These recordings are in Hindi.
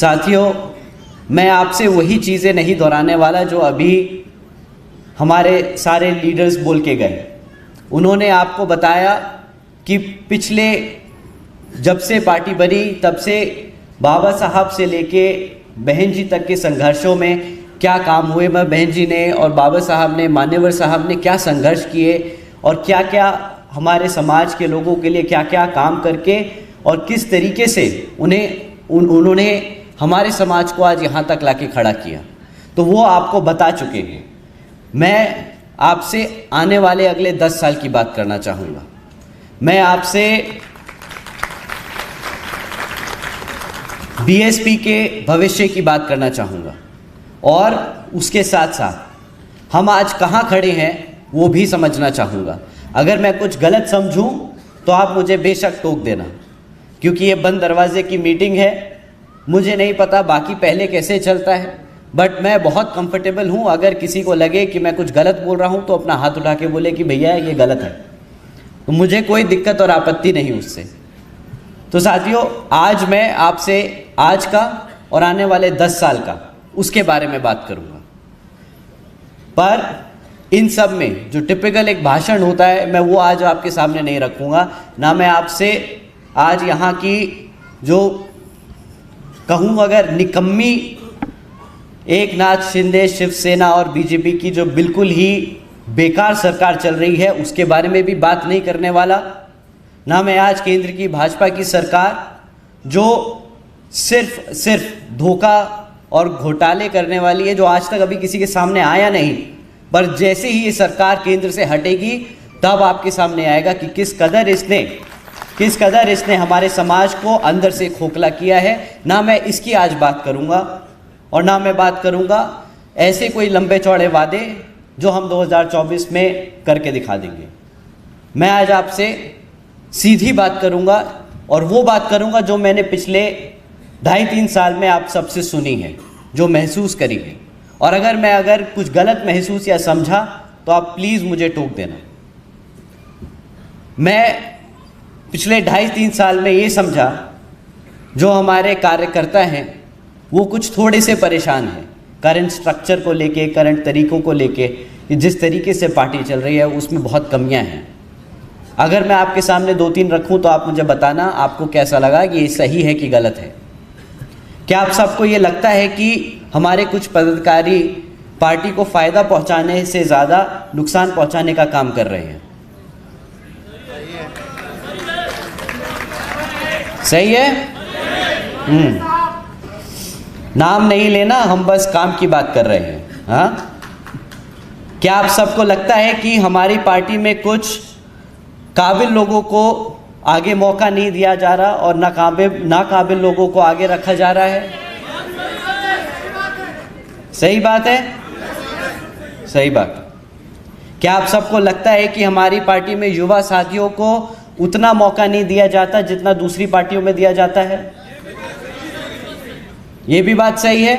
साथियों, मैं आपसे वही चीज़ें नहीं दोहराने वाला जो अभी हमारे सारे लीडर्स बोल के गए। उन्होंने आपको बताया कि पिछले जब से पार्टी बनी तब से बाबा साहब से लेके बहन जी तक के संघर्षों में क्या काम हुए। मैं बहन जी ने और बाबा साहब ने, मान्यवर साहब ने क्या संघर्ष किए और क्या क्या हमारे समाज के लोगों के लिए क्या क्या काम करके और किस तरीके से उन्होंने हमारे समाज को आज यहाँ तक लाके खड़ा किया, तो वो आपको बता चुके हैं। मैं आपसे आने वाले अगले 10 साल की बात करना चाहूँगा। मैं आपसे बीएसपी के भविष्य की बात करना चाहूँगा और उसके साथ साथ हम आज कहाँ खड़े हैं वो भी समझना चाहूँगा। अगर मैं कुछ गलत समझूँ तो आप मुझे बेशक टोक देना, क्योंकि ये बंद दरवाजे की मीटिंग है। मुझे नहीं पता बाकी पहले कैसे चलता है, बट मैं बहुत कंफर्टेबल हूँ। अगर किसी को लगे कि मैं कुछ गलत बोल रहा हूँ तो अपना हाथ उठा के बोले कि भैया ये गलत है, तो मुझे कोई दिक्कत और आपत्ति नहीं उससे। तो साथियों, आज मैं आपसे आज का और आने वाले 10 साल का उसके बारे में बात करूँगा। पर इन सब में जो टिपिकल एक भाषण होता है, मैं वो आज आपके सामने नहीं रखूँगा। ना मैं आपसे आज यहाँ की जो कहूँ अगर निकम्मी एकनाथ शिंदे, शिवसेना और बीजेपी की जो बिल्कुल ही बेकार सरकार चल रही है उसके बारे में भी बात नहीं करने वाला। ना मैं आज केंद्र की भाजपा की सरकार जो सिर्फ धोखा और घोटाले करने वाली है, जो आज तक अभी किसी के सामने आया नहीं, पर जैसे ही ये सरकार केंद्र से हटेगी तब आपके सामने आएगा कि किस कदर इसने हमारे समाज को अंदर से खोखला किया है। ना मैं इसकी आज बात करूंगा और ना मैं बात करूंगा ऐसे कोई लंबे चौड़े वादे जो हम 2024 में करके दिखा देंगे। मैं आज आपसे सीधी बात करूंगा और वो बात करूंगा जो मैंने पिछले 2.5-3 साल में आप सबसे सुनी है, जो महसूस करी है। और अगर कुछ गलत महसूस या समझा तो आप प्लीज़ मुझे टोक देना। मैं पिछले 2.5-3 साल में ये समझा जो हमारे कार्यकर्ता हैं वो कुछ थोड़े से परेशान हैं करंट स्ट्रक्चर को लेके, करंट तरीक़ों को लेके। जिस तरीके से पार्टी चल रही है उसमें बहुत कमियां हैं। अगर मैं आपके सामने 2-3 रखूं तो आप मुझे बताना आपको कैसा लगा कि ये सही है कि गलत है। क्या आप सबको ये लगता है कि हमारे कुछ पदाधिकारी पार्टी को फ़ायदा पहुंचाने से ज़्यादा नुकसान पहुंचाने का काम कर रहे हैं? सही है? नाम नहीं लेना, हम बस काम की बात कर रहे हैं। हाँ, क्या आप सबको लगता है कि हमारी पार्टी में कुछ काबिल लोगों को आगे मौका नहीं दिया जा रहा और नाकाबिल लोगों को आगे रखा जा रहा है? सही बात है? सही बात। क्या आप सबको लगता है कि हमारी पार्टी में युवा साथियों को उतना मौका नहीं दिया जाता जितना दूसरी पार्टियों में दिया जाता है? ये भी बात सही है?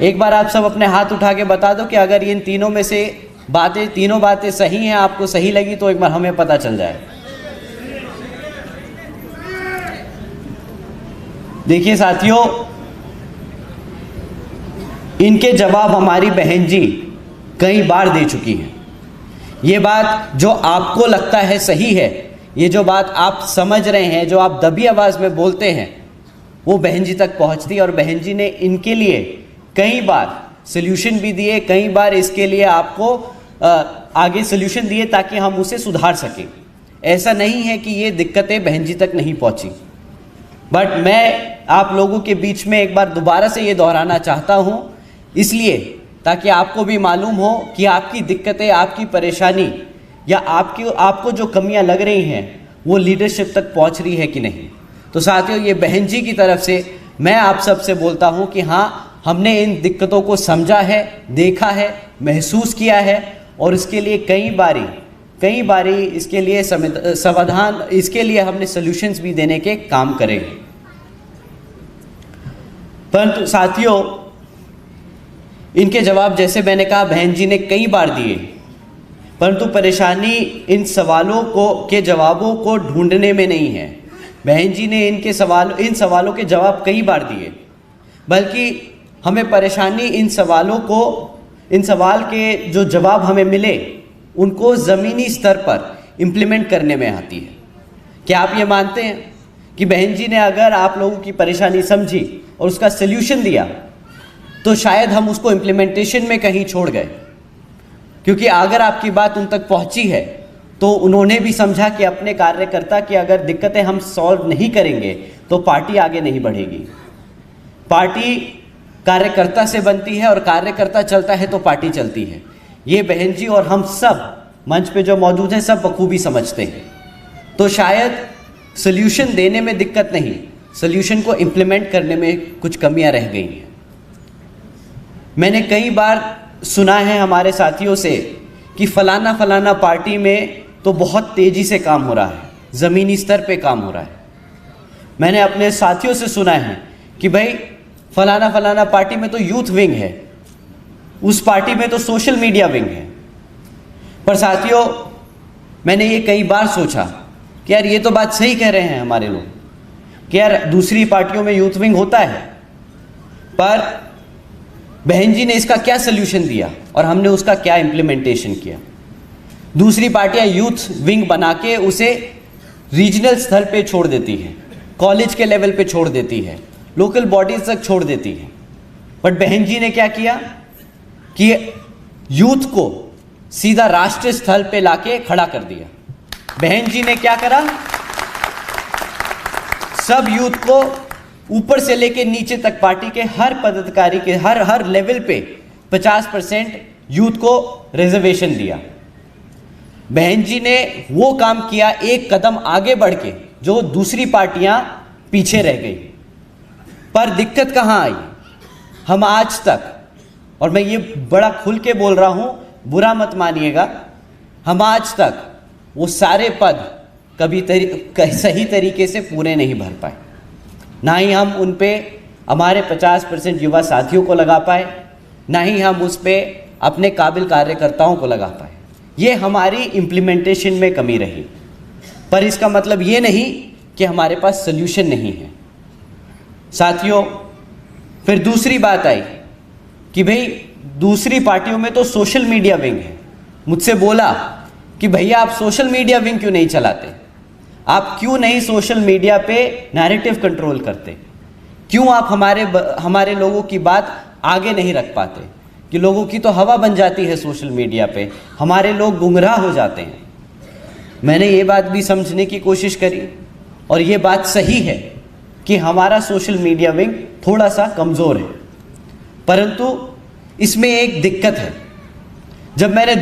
एक बार आप सब अपने हाथ उठा के बता दो कि अगर इन तीनों में से तीनों बातें सही हैं, आपको सही लगी तो एक बार हमें पता चल जाए। देखिए साथियों, इनके जवाब हमारी बहन जी कई बार दे चुकी हैं। ये बात जो आपको लगता है सही है, ये जो बात आप समझ रहे हैं, जो आप दबी आवाज़ में बोलते हैं, वो बहन जी तक पहुंचती है और बहन जी ने इनके लिए कई बार सल्यूशन भी दिए, कई बार इसके लिए आपको आगे सल्यूशन दिए ताकि हम उसे सुधार सकें। ऐसा नहीं है कि ये दिक्कतें बहन जी तक नहीं पहुंची, बट मैं आप लोगों के बीच में एक बार दोबारा से ये दोहराना चाहता हूँ, इसलिए ताकि आपको भी मालूम हो कि आपकी दिक्कतें, आपकी परेशानी या आपको जो कमियां लग रही हैं वो लीडरशिप तक पहुंच रही है कि नहीं। तो साथियों, ये बहन जी की तरफ से मैं आप सबसे बोलता हूं कि हाँ, हमने इन दिक्कतों को समझा है, देखा है, महसूस किया है और इसके लिए कई बारी इसके लिए समाधान, इसके लिए हमने सॉल्यूशंस भी देने के काम करे। परंतु साथियों, इनके जवाब जैसे मैंने कहा बहन जी ने कई बार दिए, परंतु परेशानी इन सवालों के जवाबों को ढूंढने में नहीं है। बहन जी ने इन सवालों के जवाब कई बार दिए, बल्कि हमें परेशानी इन सवाल के जो जवाब हमें मिले उनको ज़मीनी स्तर पर इम्प्लीमेंट करने में आती है। क्या आप ये मानते हैं कि बहन जी ने अगर आप लोगों की परेशानी समझी और उसका सल्यूशन दिया तो शायद हम उसको इम्प्लीमेंटेशन में कहीं छोड़ गए? क्योंकि अगर आपकी बात उन तक पहुंची है तो उन्होंने भी समझा कि अपने कार्यकर्ता की अगर दिक्कतें हम सॉल्व नहीं करेंगे तो पार्टी आगे नहीं बढ़ेगी। पार्टी कार्यकर्ता से बनती है और कार्यकर्ता चलता है तो पार्टी चलती है। ये बहन जी और हम सब मंच पे जो मौजूद हैं सब बखूबी समझते हैं। तो शायद सल्यूशन देने में दिक्कत नहीं, सल्यूशन को इम्प्लीमेंट करने में कुछ कमियां रह गई हैं। मैंने कई बार सुना है हमारे साथियों से कि फलाना पार्टी में तो बहुत तेज़ी से काम हो रहा है, ज़मीनी स्तर पे काम हो रहा है। मैंने अपने साथियों से सुना है कि भाई फलाना पार्टी में तो यूथ विंग है, उस पार्टी में तो सोशल मीडिया विंग है। पर साथियों, मैंने ये कई बार सोचा कि यार ये तो बात सही कह रहे हैं हमारे लोग कि यार दूसरी पार्टियों में यूथ विंग होता है, पर बहन जी ने इसका क्या सल्यूशन दिया और हमने उसका क्या इम्प्लीमेंटेशन किया। दूसरी पार्टियां यूथ विंग बना के उसे रीजनल स्तर पे छोड़ देती है, कॉलेज के लेवल पे छोड़ देती है, लोकल बॉडीज तक छोड़ देती है। बट बहन जी ने क्या किया कि यूथ को सीधा राष्ट्रीय स्तर पे लाके खड़ा कर दिया। बहन जी ने क्या करा, सब यूथ को ऊपर से लेके नीचे तक पार्टी के हर पदाधिकारी के हर लेवल पे 50% यूथ को रिजर्वेशन दिया। बहन जी ने वो काम किया एक कदम आगे बढ़ के जो दूसरी पार्टियां पीछे रह गई। पर दिक्कत कहां आई, हम आज तक, और मैं ये बड़ा खुल के बोल रहा हूं, बुरा मत मानिएगा, हम आज तक वो सारे पद कभी सही तरीके से पूरे नहीं भर पाए। ना ही हम उन पे हमारे 50% युवा साथियों को लगा पाए, ना ही हम उस पे अपने काबिल कार्यकर्ताओं को लगा पाए। ये हमारी इम्प्लीमेंटेशन में कमी रही। पर इसका मतलब ये नहीं कि हमारे पास सल्यूशन नहीं है। साथियों, फिर दूसरी बात आई कि भाई दूसरी पार्टियों में तो सोशल मीडिया विंग है। मुझसे बोला कि भैया आप सोशल मीडिया विंग क्यों नहीं चलाते, आप क्यों नहीं सोशल मीडिया पे नैरेटिव कंट्रोल करते, क्यों आप हमारे लोगों की बात आगे नहीं रख पाते, कि लोगों की तो हवा बन जाती है सोशल मीडिया पे, हमारे लोग गुमराह हो जाते हैं। मैंने ये बात भी समझने की कोशिश करी और ये बात सही है कि हमारा सोशल मीडिया विंग थोड़ा सा कमज़ोर है। परंतु इसमें एक दिक्कत है, जब मैंने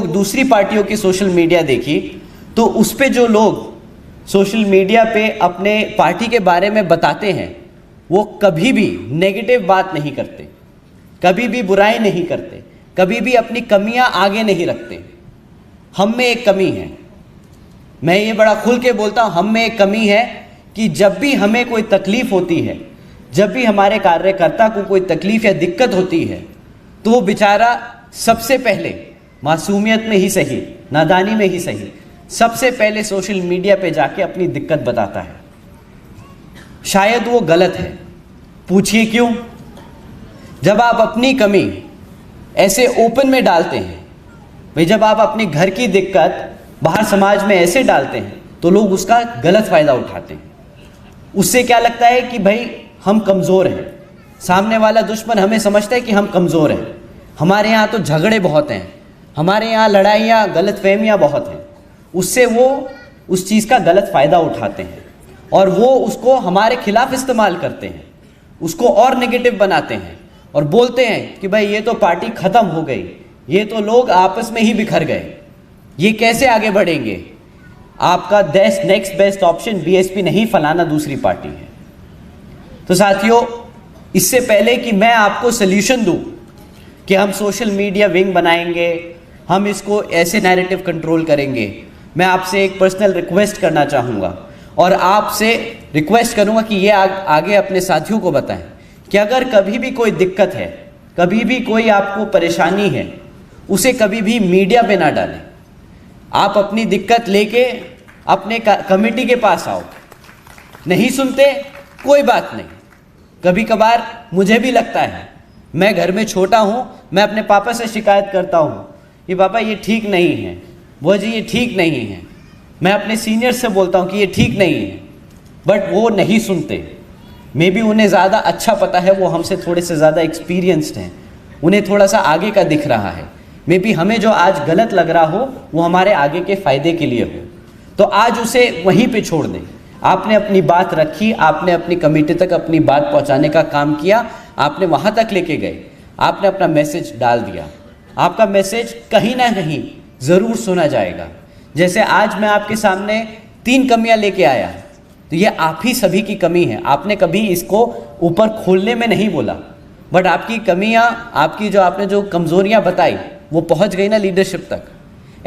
दूसरी पार्टियों की सोशल मीडिया देखी तो उस पे जो लोग सोशल मीडिया पे अपने पार्टी के बारे में बताते हैं वो कभी भी नेगेटिव बात नहीं करते, कभी भी बुराई नहीं करते, कभी भी अपनी कमियां आगे नहीं रखते। हम में एक कमी है, मैं ये बड़ा खुल के बोलता हूँ, हम में एक कमी है कि जब भी हमें कोई तकलीफ़ होती है, जब भी हमारे कार्यकर्ता को कोई तकलीफ़ या दिक्कत होती है तो वो बेचारा सबसे पहले मासूमियत में ही सही, नादानी में ही सही, सबसे पहले सोशल मीडिया पे जाके अपनी दिक्कत बताता है। शायद वो गलत है, पूछिए क्यों? जब आप अपनी कमी ऐसे ओपन में डालते हैं, भाई जब आप अपने घर की दिक्कत बाहर समाज में ऐसे डालते हैं तो लोग उसका गलत फ़ायदा उठाते हैं। उससे क्या लगता है कि भाई हम कमज़ोर हैं, सामने वाला दुश्मन हमें समझता है कि हम कमज़ोर हैं, हमारे यहाँ तो झगड़े बहुत हैं, हमारे यहाँ लड़ाइयाँ गलतफहमियाँ बहुत हैं। उससे वो उस चीज़ का गलत फ़ायदा उठाते हैं और वो उसको हमारे खिलाफ इस्तेमाल करते हैं, उसको और नेगेटिव बनाते हैं और बोलते हैं कि भाई ये तो पार्टी ख़त्म हो गई, ये तो लोग आपस में ही बिखर गए, ये कैसे आगे बढ़ेंगे, आपका नेक्स्ट बेस्ट ऑप्शन बीएसपी नहीं फलाना दूसरी पार्टी है। तो साथियों, इससे पहले कि मैं आपको सल्यूशन दूं कि हम सोशल मीडिया विंग बनाएंगे, हम इसको ऐसे नैरेटिव कंट्रोल करेंगे, मैं आपसे एक पर्सनल रिक्वेस्ट करना चाहूँगा और आपसे रिक्वेस्ट करूँगा कि ये आगे अपने साथियों को बताएं कि अगर कभी भी कोई दिक्कत है, कभी भी कोई आपको परेशानी है, उसे कभी भी मीडिया पे ना डालें। आप अपनी दिक्कत लेके अपने कमेटी के पास आओ, नहीं सुनते कोई बात नहीं, कभी कभार मुझे भी लगता है, मैं घर में छोटा हूँ, मैं अपने पापा से शिकायत करता हूँ कि पापा ये ठीक नहीं है, वो जी ये ठीक नहीं है। मैं अपने सीनियर से बोलता हूँ कि ये ठीक नहीं है, बट वो नहीं सुनते। मे बी उन्हें ज़्यादा अच्छा पता है, वो हमसे थोड़े से ज़्यादा एक्सपीरियंस्ड हैं, उन्हें थोड़ा सा आगे का दिख रहा है। मे बी हमें जो आज गलत लग रहा हो वो हमारे आगे के फ़ायदे के लिए हो, तो आज उसे वहीं पे छोड़ दें। आपने अपनी बात रखी, आपने अपनी कमेटी तक अपनी बात पहुंचाने का काम किया, आपने वहां तक लेके गए, आपने अपना मैसेज डाल दिया, आपका मैसेज कहीं ना कहीं ज़रूर सुना जाएगा। जैसे आज मैं आपके सामने 3 कमियां लेके आया, तो ये आप ही सभी की कमी है। आपने कभी इसको ऊपर खोलने में नहीं बोला, बट आपकी कमियां, आपकी जो आपने जो कमज़ोरियां बताई वो पहुंच गई ना लीडरशिप तक।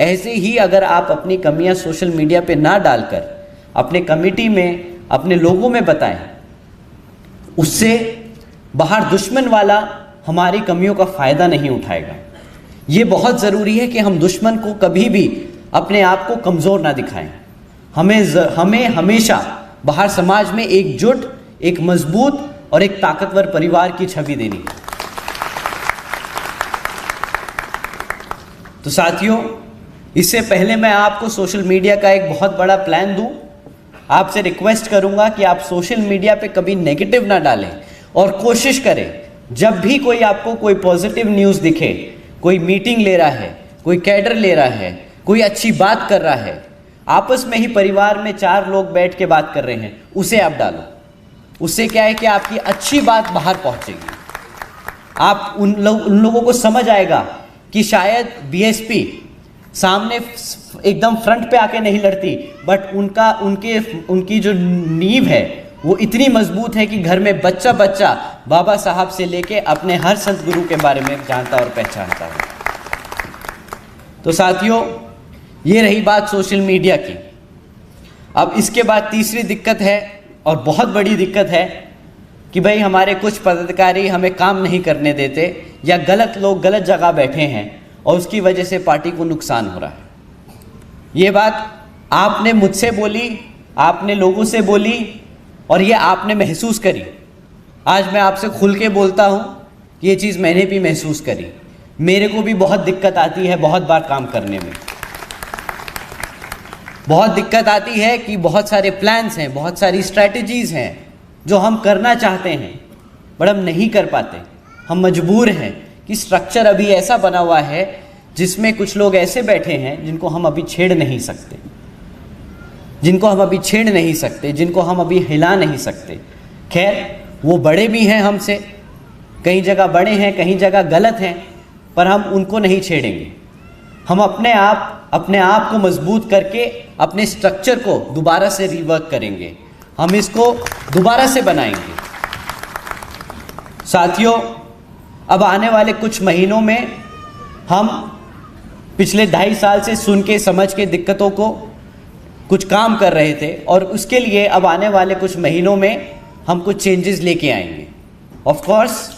ऐसे ही अगर आप अपनी कमियां सोशल मीडिया पे ना डालकर अपने कमेटी में, अपने लोगों में बताएं, उससे बाहर दुश्मन वाला हमारी कमियों का फ़ायदा नहीं उठाएगा। ये बहुत ज़रूरी है कि हम दुश्मन को कभी भी अपने आप को कमज़ोर ना दिखाएं। हमें हमेशा बाहर समाज में एकजुट, एक मजबूत और एक ताकतवर परिवार की छवि देनी है। तो साथियों, इससे पहले मैं आपको सोशल मीडिया का एक बहुत बड़ा प्लान दूं, आपसे रिक्वेस्ट करूंगा कि आप सोशल मीडिया पे कभी नेगेटिव ना डालें और कोशिश करें जब भी कोई आपको कोई पॉजिटिव न्यूज़ दिखे, कोई मीटिंग ले रहा है, कोई कैडर ले रहा है, कोई अच्छी बात कर रहा है, आपस में ही परिवार में 4 लोग बैठ के बात कर रहे हैं, उसे आप डालो। उससे क्या है कि आपकी अच्छी बात बाहर पहुंचेगी। आप उन लोगों को समझ आएगा कि शायद बीएसपी सामने एकदम फ्रंट पे आके नहीं लड़ती, बट उनकी जो नींव है वो इतनी मजबूत है कि घर में बच्चा बच्चा बाबा साहब से लेके अपने हर संत गुरु के बारे में जानता और पहचानता है। तो साथियों, ये रही बात सोशल मीडिया की। अब इसके बाद तीसरी दिक्कत है, और बहुत बड़ी दिक्कत है, कि भाई हमारे कुछ पदाधिकारी हमें काम नहीं करने देते, या गलत लोग गलत जगह बैठे हैं और उसकी वजह से पार्टी को नुकसान हो रहा है। ये बात आपने मुझसे बोली, आपने लोगों से बोली, और ये आपने महसूस करी। आज मैं आपसे खुल के बोलता हूँ कि ये चीज़ मैंने भी महसूस करी। मेरे को भी बहुत दिक्कत आती है बहुत बार काम करने में। बहुत दिक्कत आती है कि बहुत सारे प्लान्स हैं, बहुत सारी स्ट्रैटेजीज़ हैं जो हम करना चाहते हैं, बट हम नहीं कर पाते। हम मजबूर हैं कि स्ट्रक्चर अभी ऐसा बना हुआ है जिसमें कुछ लोग ऐसे बैठे हैं जिनको हम अभी छेड़ नहीं सकते, जिनको हम अभी हिला नहीं सकते। खैर, वो बड़े भी हैं हमसे, कई जगह बड़े हैं, कहीं जगह गलत हैं, पर हम उनको नहीं छेड़ेंगे। हम अपने आप को मजबूत करके अपने स्ट्रक्चर को दोबारा से रिवर्क करेंगे, हम इसको दोबारा से बनाएंगे। साथियों, अब आने वाले कुछ महीनों में हम पिछले 2.5 साल से सुन के समझ के दिक्कतों को कुछ काम कर रहे थे, और उसके लिए अब आने वाले कुछ महीनों में हम कुछ चेंजेस लेके आएंगे। ऑफ कोर्स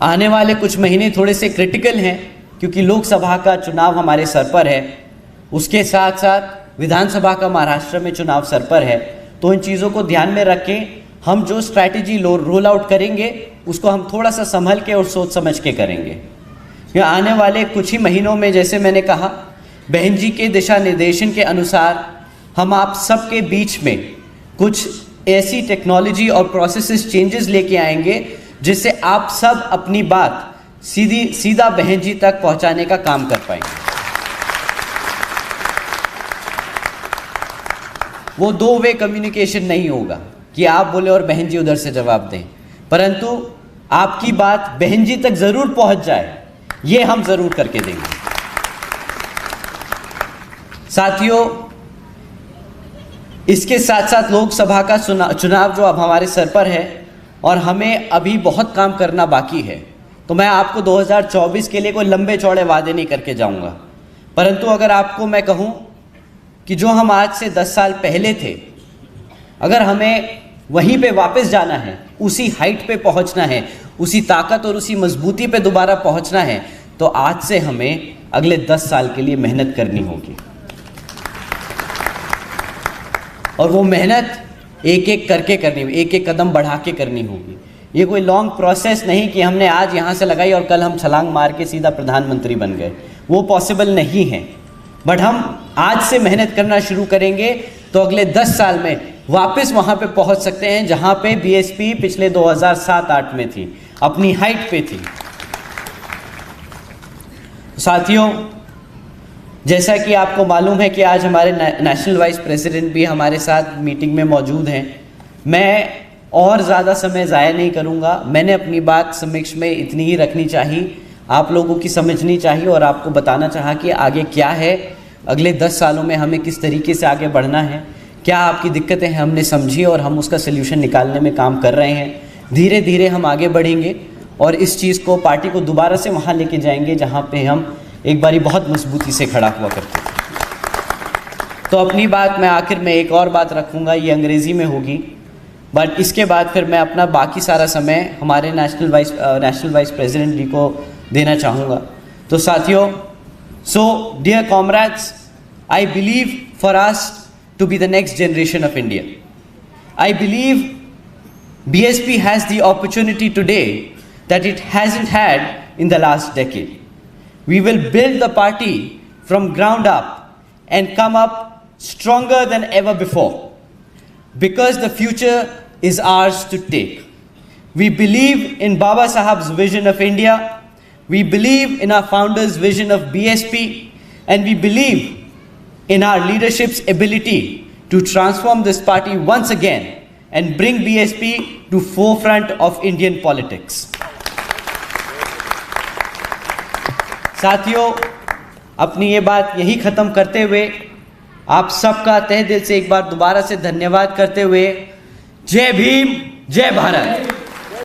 आने वाले कुछ महीने थोड़े से क्रिटिकल हैं, क्योंकि लोकसभा का चुनाव हमारे सर पर है, उसके साथ साथ विधानसभा का महाराष्ट्र में चुनाव सर पर है। तो इन चीज़ों को ध्यान में रख के हम जो स्ट्रैटेजी रोल आउट करेंगे उसको हम थोड़ा सा संभल के और सोच समझ के करेंगे। या आने वाले कुछ ही महीनों में, जैसे मैंने कहा, बहन जी के दिशा निर्देशन के अनुसार हम आप सबके बीच में कुछ ऐसी टेक्नोलॉजी और प्रोसेसेस चेंजेस लेके आएंगे जिससे आप सब अपनी बात सीधा बहन जी तक पहुंचाने का काम कर पाएंगे। वो 2 वे कम्युनिकेशन नहीं होगा कि आप बोले और बहन जी उधर से जवाब दें, परंतु आपकी बात बहन जी तक जरूर पहुंच जाए, ये हम जरूर करके देंगे। साथियों, इसके साथ साथ लोकसभा का चुनाव जो अब हमारे सर पर है और हमें अभी बहुत काम करना बाकी है, तो मैं आपको 2024 के लिए कोई लंबे चौड़े वादे नहीं करके जाऊंगा, परंतु अगर आपको मैं कहूं कि जो हम आज से 10 साल पहले थे, अगर हमें वहीं पे वापस जाना है, उसी हाइट पे पहुंचना है, उसी ताकत और उसी मजबूती पे दोबारा पहुंचना है, तो आज से हमें अगले 10 साल के लिए मेहनत करनी होगी। और वो मेहनत एक एक करके करनी होगी, एक एक कदम बढ़ा के करनी होगी। ये कोई लॉन्ग प्रोसेस नहीं कि हमने आज यहाँ से लगाई और कल हम छलांग मार के सीधा प्रधानमंत्री बन गए, वो पॉसिबल नहीं है। बट हम आज से मेहनत करना शुरू करेंगे तो अगले 10 साल में वापस वहाँ पे पहुँच सकते हैं जहाँ पे बीएसपी पिछले 2007-8 में थी, अपनी हाइट पे थी। साथियों, जैसा कि आपको मालूम है कि आज हमारे नेशनल वाइस प्रेसिडेंट भी हमारे साथ मीटिंग में मौजूद हैं। मैं और ज़्यादा समय ज़ाया नहीं करूँगा। मैंने अपनी बात समक्ष में इतनी ही रखनी चाहिए, आप लोगों की समझनी चाहिए और आपको बताना चाहा कि आगे क्या है, अगले 10 सालों में हमें किस तरीके से आगे बढ़ना है, क्या आपकी दिक्कतें हैं हमने समझी और हम उसका सल्यूशन निकालने में काम कर रहे हैं। धीरे धीरे हम आगे बढ़ेंगे और इस चीज़ को, पार्टी को दोबारा से वहाँ लेके जाएंगे जहाँ पे हम एक बारी बहुत मजबूती से खड़ा हुआ करते थे। तो अपनी बात मैं आखिर में एक और बात रखूँगा, ये अंग्रेज़ी में होगी, बट इसके बाद फिर मैं अपना बाकी सारा समय हमारे नेशनल वाइस प्रेसिडेंट जी को देना चाहूँगा। तो साथियों, so dear comrades, I believe for us to be the next generation of India. I believe BSP has the opportunity today that it hasn't had in the last decade. We will build the party from ground up and come up stronger than ever before, because the future is ours to take. We believe in Baba Saheb's vision of India, we believe in our founder's vision of BSP, and we believe in our leadership's ability to transform this party once again and bring BSP to forefront of Indian politics. साथियों, अपनी ये बात यही ख़त्म करते हुए आप सबका तहे दिल से एक बार दोबारा से धन्यवाद करते हुए, जय भीम, जय भारत।